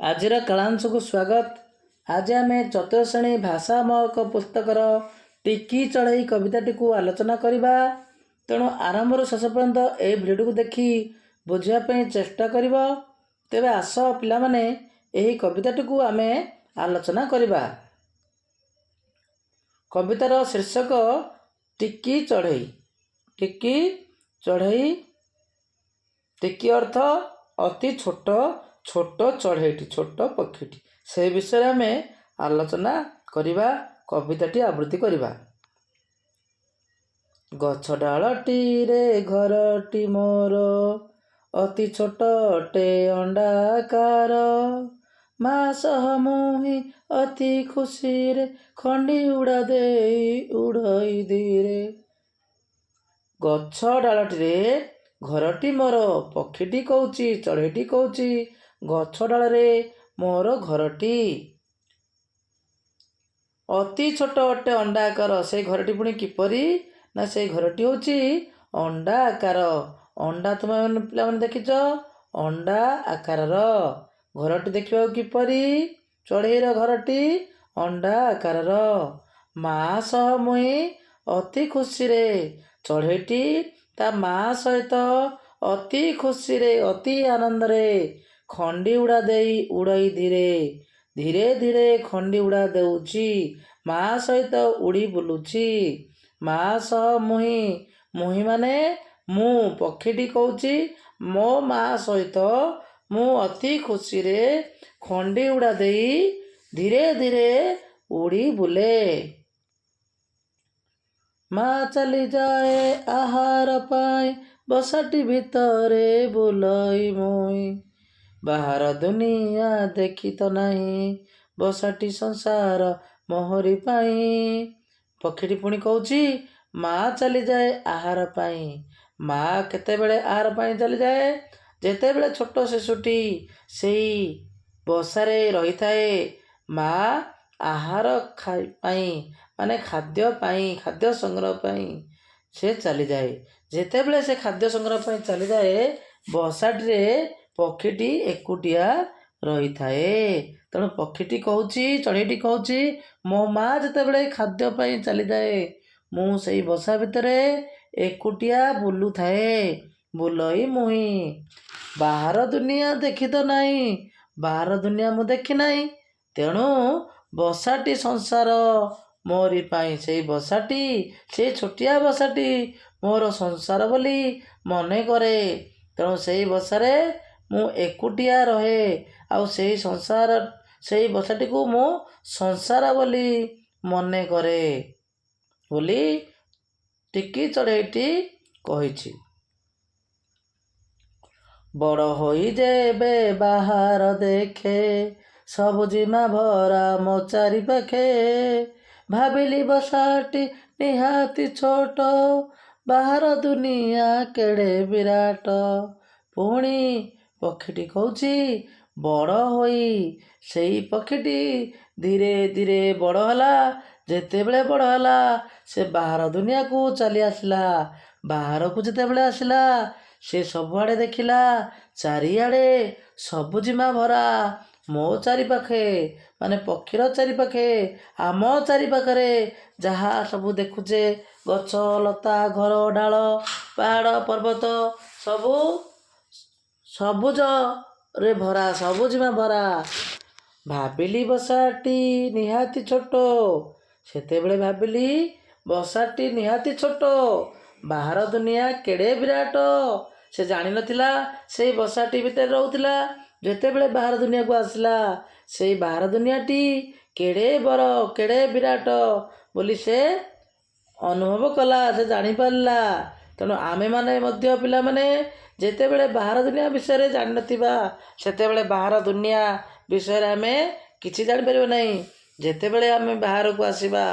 ଆଜିର କାଳାଂଶକୁ ସ୍ୱାଗତ। ଆଜି ଆମେ ଚତୁର୍ଥ ଶ୍ରେଣୀ ଭାଷା ମହକ ପୁସ୍ତକର ଟିକି ଚଢ଼େଇ କବିତାଟିକୁ ଆଲୋଚନା କରିବା। ତେଣୁ ଆରମ୍ଭରୁ ଶେଷ ପର୍ଯ୍ୟନ୍ତ ଏହି ଭିଡ଼ିଓକୁ ଦେଖି ବୁଝିବା ପାଇଁ ଚେଷ୍ଟା କରିବ। ତେବେ ଆସ ପିଲାମାନେ ଏହି କବିତାଟିକୁ ଆମେ ଆଲୋଚନା କରିବା। କବିତାର ଶୀର୍ଷକ ଟିକି ଚଢ଼େଇ। ଟିକି ଚଢ଼େଇ। ଟିକି ଅର୍ଥ ଅତି ଛୋଟ, ଛୋଟ ଚଢ଼େଇଟି, ଛୋଟ ପକ୍ଷୀଟି। ସେ ବିଷୟରେ ଆମେ ଆଲୋଚନା କରିବା, କବିତାଟି ଆବୃତ୍ତି କରିବା। ଗଛ ଡାଳଟିରେ ଘରଟି ମୋର, ଅତି ଛୋଟଟେ ଅଣ୍ଡାକାର। ମା ସହ ମୁହିଁ ଅତି ଖୁସିରେ, ଖଣ୍ଡି ଉଡ଼ା ଦେଇ ଉଡ଼ଇ ଧୀରେ। ଗଛ ଡାଳଟିରେ ଘରଟି ମୋର, ପକ୍ଷୀଟି କହୁଛି, ଚଢ଼େଇଟି କହୁଛି ଗଛ ଡାଳରେ ମୋର ଘରଟି। ଅତି ଛୋଟ ଅଟେ ଅଣ୍ଡା ଆକାର। ସେଇ ଘରଟି ପୁଣି କିପରି? ନା ସେଇ ଘରଟି ହେଉଛି ଅଣ୍ଡା ଆକାର। ଅଣ୍ଡା ତୁମେ ପିଲାମାନେ ଦେଖିଛ? ଅଣ୍ଡା ଆକାରର ଘରଟି ଦେଖିବାକୁ କିପରି? ଚଢ଼େଇର ଘରଟି ଅଣ୍ଡା ଆକାରର। ମା ସହ ମୁହିଁ ଅତି ଖୁସିରେ। ଚଢ଼େଇଟି ତା ମା ସହିତ ଅତି ଖୁସିରେ, ଅତି ଆନନ୍ଦରେ ଖଣ୍ଡି ଉଡ଼ା ଦେଇ ଉଡ଼ଇ ଧୀରେ। ଧୀରେ ଧୀରେ ଖଣ୍ଡି ଉଡ଼ା ଦେଉଛି, ମା ସହିତ ଉଡ଼ି ବୁଲୁଛି। ମା ସହ ମୁହିଁ, ମୁହିଁ ମାନେ ମୁଁ, ପକ୍ଷୀଟି କହୁଛି ମୋ ମା ସହିତ ମୁଁ ଅତି ଖୁସିରେ ଖଣ୍ଡି ଉଡ଼ା ଦେଇ ଧୀରେ ଧୀରେ ଉଡ଼ି ବୁଲେ। ମା ଚାଲିଯାଏ ଆହାର ପାଇଁ, ବସାଟି ଭିତରେ ବୁଲଇ ମୁଇଁ। ବାହାର ଦୁନିଆ ଦେଖି ତ ନାହିଁ, ବସାଟି ସଂସାର ମୋହରି ପାଇଁ। ପକ୍ଷୀଟି ପୁଣି କହୁଛି ମା ଚାଲିଯାଏ ଆହାର ପାଇଁ। ମା କେତେବେଳେ ଆହାର ପାଇଁ ଚାଲିଯାଏ? ଯେତେବେଳେ ଛୋଟ ଶିଶୁଟି ସେଇ ବସାରେ ରହିଥାଏ। ମା ଆହାର ପାଇଁ ମାନେ ଖାଦ୍ୟ ପାଇଁ, ଖାଦ୍ୟ ସଂଗ୍ରହ ପାଇଁ ସେ ଚାଲିଯାଏ। ଯେତେବେଳେ ସେ ଖାଦ୍ୟ ସଂଗ୍ରହ ପାଇଁ ଚାଲିଯାଏ, ବସାଟିରେ ପକ୍ଷୀଟି ଏକୁଟିଆ ରହିଥାଏ। ତେଣୁ ପକ୍ଷୀଟି କହୁଛି, ଚଢ଼େଇଟି କହୁଛି ମୋ ମା ଯେତେବେଳେ ଖାଦ୍ୟ ପାଇଁ ଚାଲିଯାଏ, ମୁଁ ସେଇ ବସା ଭିତରେ ଏକୁଟିଆ ବୁଲୁଥାଏ, ବୁଲଇ ମୁହିଁ। ବାହାର ଦୁନିଆ ଦେଖି ତ ନାହିଁ, ବାହାର ଦୁନିଆ ମୁଁ ଦେଖି ନାହିଁ। ତେଣୁ ବସାଟି ସଂସାର ମୋରି ପାଇଁ। ସେଇ ବସାଟି, ସେଇ ଛୋଟିଆ ବସାଟି ମୋର ସଂସାର ବୋଲି ମନେ କରେ। ତେଣୁ ସେଇ ବସାରେ ମୁଁ ଏକୁଟିଆ ରହେ। ଆଉ ସେଇ ସଂସାର, ସେଇ ବସାଟିକୁ ମୁଁ ସଂସାର ବୋଲି ମନେ କରେ ବୋଲି ଟିକି ଚଢ଼େଇଟି କହିଛି। ବଡ଼ ହୋଇ ଯେବେ ବାହାର ଦେଖେ, ସବୁଜିମା ଭରା ମୋ ଚାରିପାଖେ। ଭାବିଲି ବସାଟି ନିହାତି ଛୋଟ, ବାହାର ଦୁନିଆ କେଡ଼େ ବିରାଟ। ପୁଣି ପକ୍ଷୀଟି କହୁଛି ବଡ଼ ହୋଇ। ସେଇ ପକ୍ଷୀଟି ଧୀରେ ଧୀରେ ବଡ଼ ହେଲା। ଯେତେବେଳେ ବଡ଼ ହେଲା, ସେ ବାହାର ଦୁନିଆକୁ ଚାଲି ଆସିଲା। ବାହାରକୁ ଯେତେବେଳେ ଆସିଲା, ସେ ସବୁଆଡ଼େ ଦେଖିଲା, ଚାରିଆଡ଼େ ସବୁଜିମା ଭରା। ମୋ ଚାରିପାଖେ ମାନେ ପକ୍ଷୀର ଚାରିପାଖେ, ଆମ ଚାରିପାଖରେ ଯାହା ସବୁ ଦେଖୁଛେ, ଗଛ ଲତା, ଘର ଡାଳ, ପାହାଡ଼ ପର୍ବତ ସବୁ ସବୁଜରେ ଭରା, ସବୁଜିମା ଭରା। ଭାବିଲି ବସାଟି ନିହାତି ଛୋଟ। ସେତେବେଳେ ଭାବିଲି ବସାଟି ନିହାତି ଛୋଟ, ବାହାର ଦୁନିଆ କେଡ଼େ ବିରାଟ। ସେ ଜାଣିନଥିଲା ସେଇ ବସାଟି ଭିତରେ ରହୁଥିଲା। ଯେତେବେଳେ ବାହାର ଦୁନିଆକୁ ଆସିଲା, ସେଇ ବାହାର ଦୁନିଆଟି କେଡ଼େ ବଡ଼, କେଡ଼େ ବିରାଟ ବୋଲି ସେ ଅନୁଭବ କଲା, ସେ ଜାଣିପାରିଲା। ତେଣୁ ଆମେମାନେ ମଧ୍ୟ ପିଲାମାନେ ଯେତେବେଳେ ବାହାର ଦୁନିଆ ବିଷୟରେ ଜାଣିନଥିବା, ସେତେବେଳେ ବାହାର ଦୁନିଆ ବିଷୟରେ ଆମେ କିଛି ଜାଣିପାରିବା ନାହିଁ। ଯେତେବେଳେ ଆମେ ବାହାରକୁ ଆସିବା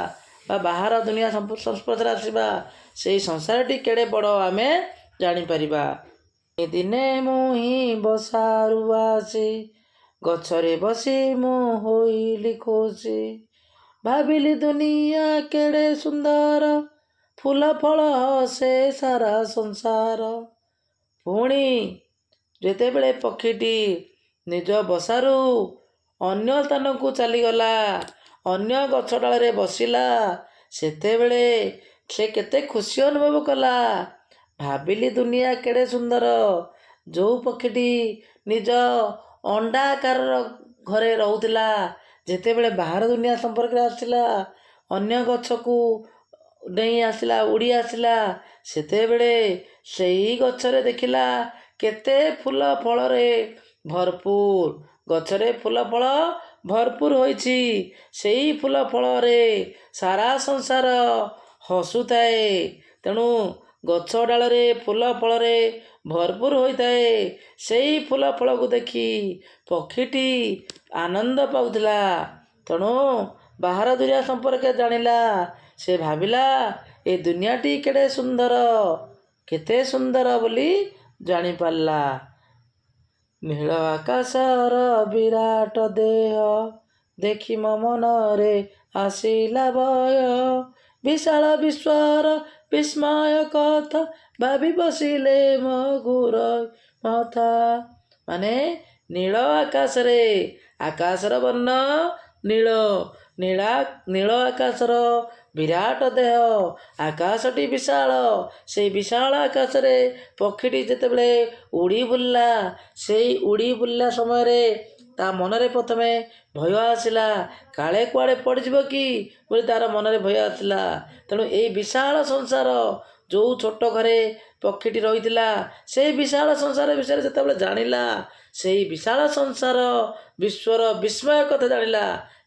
ବା ବାହାର ଦୁନିଆ ସଂସ୍ପର୍ଶରେ ଆସିବା, ସେଇ ସଂସାରଟି କେଡ଼େ ବଡ଼ ଆମେ ଜାଣିପାରିବା। ଦିନେ ମୁହିଁ ବସାରୁ ଆସି, ଗଛରେ ବସି ମୁଁ ହୋଇଲି ଖୁସି। ଭାବିଲି ଦୁନିଆ କେଡ଼େ ସୁନ୍ଦର, ଫୁଲ ଫଳ ସେ ସାରା ସଂସାର। ପୁଣି ଯେତେବେଳେ ପକ୍ଷୀଟି ନିଜ ବସାରୁ ଅନ୍ୟ ସ୍ଥାନକୁ ଚାଲିଗଲା, ଅନ୍ୟ ଗଛ ଡାଳରେ ବସିଲା, ସେତେବେଳେ ସେ କେତେ ଖୁସି ଅନୁଭବ କଲା। ଭାବିଲି ଦୁନିଆ କେଡ଼େ ସୁନ୍ଦର। ଯେଉଁ ପକ୍ଷୀଟି ନିଜ ଅଣ୍ଡା ଆକାରର ଘରେ ରହୁଥିଲା, ଯେତେବେଳେ ବାହାର ଦୁନିଆ ସମ୍ପର୍କରେ ଆସିଲା, ଅନ୍ୟ ଗଛକୁ ଡେଇଁ ଆସିଲା, ଉଡ଼ି ଆସିଲା, ସେତେବେଳେ ସେଇ ଗଛରେ ଦେଖିଲା କେତେ ଫୁଲ ଫଳରେ ଭରପୁର। ଗଛରେ ଫୁଲ ଫଳ ଭରପୁର ହୋଇଛି। ସେଇ ଫୁଲ ଫଳରେ ସାରା ସଂସାର ହସୁଥାଏ। ତେଣୁ ଗଛ ଡାଳରେ ଫୁଲ ଫଳରେ ଭରପୁର ହୋଇଥାଏ। ସେଇ ଫୁଲ ଫଳକୁ ଦେଖି ପକ୍ଷୀଟି ଆନନ୍ଦ ପାଉଥିଲା। ତେଣୁ ବାହାର ଦୁନିଆ ସମ୍ପର୍କରେ ଜାଣିଲା। ସେ ଭାବିଲା ଏ ଦୁନିଆଟି କେଡ଼େ ସୁନ୍ଦର, କେତେ ସୁନ୍ଦର ବୋଲି ଜାଣିପାରିଲା। ନୀଳ ଆକାଶର ବିରାଟ ଦେହ ଦେଖି ମୋ ମନରେ ଆସିଲା ଭୟ। ବିଶାଳ ବିଶ୍ୱର ବିସ୍ମୟ କଥା ଭାବି ବସିଲେ ମୋ ଘୂର ମଥା। ମାନେ ନୀଳ ଆକାଶରେ, ଆକାଶର ବର୍ଣ୍ଣ ନୀଳ, ନୀଳ ଆକାଶର ବିରାଟ ଦେହ, ଆକାଶଟି ବିଶାଳ। ସେଇ ବିଶାଳ ଆକାଶରେ ପକ୍ଷୀଟି ଯେତେବେଳେ ଉଡ଼ି ବୁଲିଲା, ସେଇ ଉଡ଼ି ବୁଲିଲା ସମୟରେ ତା ମନରେ ପ୍ରଥମେ ଭୟ ଆସିଲା, କାଳେ କୁଆଡ଼େ ପଡ଼ିଯିବ କି ବୋଲି ତାର ମନରେ ଭୟ ଆସିଲା। ତେଣୁ ଏଇ ବିଶାଳ ସଂସାର, ଯେଉଁ ଛୋଟ ଘରେ ପକ୍ଷୀଟି ରହିଥିଲା, ସେଇ ବିଶାଳ ସଂସାର ବିଷୟରେ ଯେତେବେଳେ ଜାଣିଲା, ସେଇ ବିଶାଳ ସଂସାର ବିଶ୍ୱର ବିସ୍ମୟ କଥା ଜାଣିଲା।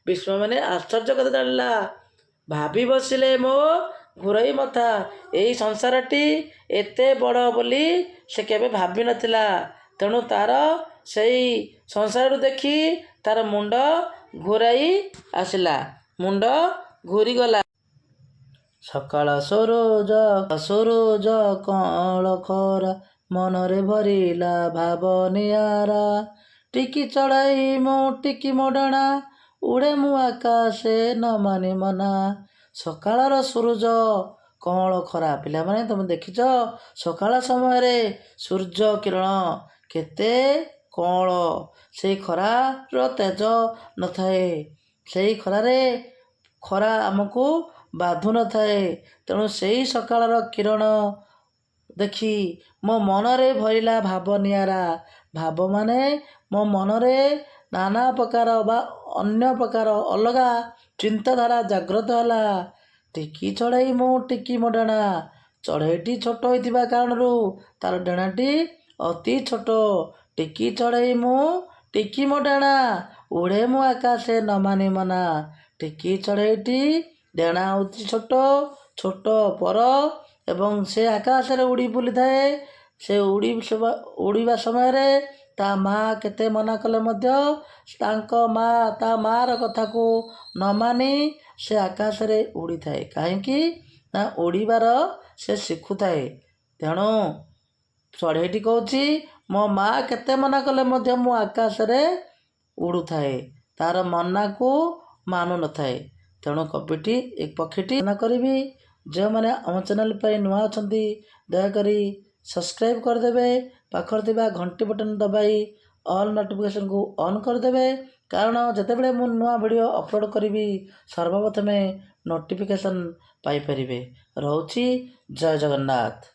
ବିସ୍ମୟ ମାନେ ଆଶ୍ଚର୍ଯ୍ୟ କଥା ଜାଣିଲା। ଭାବି ବସିଲେ ମୋ ଘୁରୋଇ ମଥା। ଏଇ ସଂସାରଟି ଏତେ ବଡ଼ ବୋଲି ସେ କେବେ ଭାବିନଥିଲା। ତେଣୁ ତାର ସେଇ ସଂସାରରୁ ଦେଖି ତାର ମୁଣ୍ଡ ଘୁରାଇ ଆସିଲା, ମୁଣ୍ଡ ଘୂରିଗଲା। ସକାଳ ସୂରୁଜ କଅଁଳ ଖରା ମନରେ ଭରିଲା ଭାବ ନିଆରା। ଟିକି ଚଢ଼ାଇ ମୁଁ ଟିକି ମୋ ଡଣା, ଉଡ଼େ ମୁଁ ଆକାଶେ ନ ମାନି ମନା। ସକାଳର ସୂରୁଜ କଅଁଳ ଖରା। ପିଲାମାନେ ତମେ ଦେଖିଛ ସକାଳ ସମୟରେ ସୂର୍ଯ୍ୟ କିରଣ କେତେ କଅଁଳ। ସେଇ ଖରାର ତେଜ ନଥାଏ। ସେଇ ଖରାରେ ଖରା ଆମକୁ ବାଧୁ ନଥାଏ। ତେଣୁ ସେଇ ସକାଳର କିରଣ ଦେଖି ମୋ ମନରେ ଭରିଲା ଭାବ ନିଆରା। ଭାବ ମାନେ ମୋ ମନରେ ନାନା ପ୍ରକାର ବା ଅନ୍ୟ ପ୍ରକାର ଅଲଗା ଚିନ୍ତାଧାରା ଜାଗ୍ରତ ହେଲା। ଟିକି ଚଢ଼େଇ ମୁଁ ଟିକି ମୋ ଡେଣା। ଚଢ଼େଇଟି ଛୋଟ ହୋଇଥିବା କାରଣରୁ ତାର ଡେଣାଟି ଅତି ଛୋଟ। ଟିକି ଚଢ଼େଇ ମୁଁ ଟିକି ମୋ ଡେଣା, ଉଡ଼େ ମୁଁ ଆକାଶେ ନ ମାନି ମନା। ଟିକି ଚଢ଼େଇଟି ଡେଣା ହେଉଛି ଛୋଟ ପର ଏବଂ ସେ ଆକାଶରେ ଉଡ଼ି ବୁଲିଥାଏ। ସେ ଉଡ଼ିବା ସମୟରେ ତା ମା' କେତେ ମନା କଲେ ମଧ୍ୟ ତା ମା'ର କଥାକୁ ନ ମାନି ସେ ଆକାଶରେ ଉଡ଼ିଥାଏ। କାହିଁକି ନା ଉଡ଼ିବାର ସେ ଶିଖୁଥାଏ। ତେଣୁ ଚଢ଼େଇଟି କହୁଛି ମୋ ମା' କେତେ ମନା କଲେ ମଧ୍ୟ ମୁଁ ଆକାଶରେ ଉଡ଼ୁଥାଏ। ତାର ମନାକୁ ମାନୁ ନଥାଏ। ତେଣୁ ପକ୍ଷୀଟି ମନା କରିବି। ଯେଉଁମାନେ ଆମ ଚ୍ୟାନେଲ ପାଇଁ ନୂଆ ଅଛନ୍ତି ଦୟାକରି ସବସ୍କ୍ରାଇବ୍ କରିଦେବେ। ପାଖରେ ଥିବା ଘଣ୍ଟି ବଟନ୍ ଦବାଇ ଅଲ୍ ନୋଟିଫିକେସନ୍କୁ ଅନ୍ କରିଦେବେ। କାରଣ ଯେତେବେଳେ ମୁଁ ନୂଆ ଭିଡ଼ିଓ ଅପଲୋଡ଼ କରିବି ସର୍ବପ୍ରଥମେ ନୋଟିଫିକେସନ୍ ପାଇପାରିବେ। ରହୁଛି, ଜୟ ଜଗନ୍ନାଥ।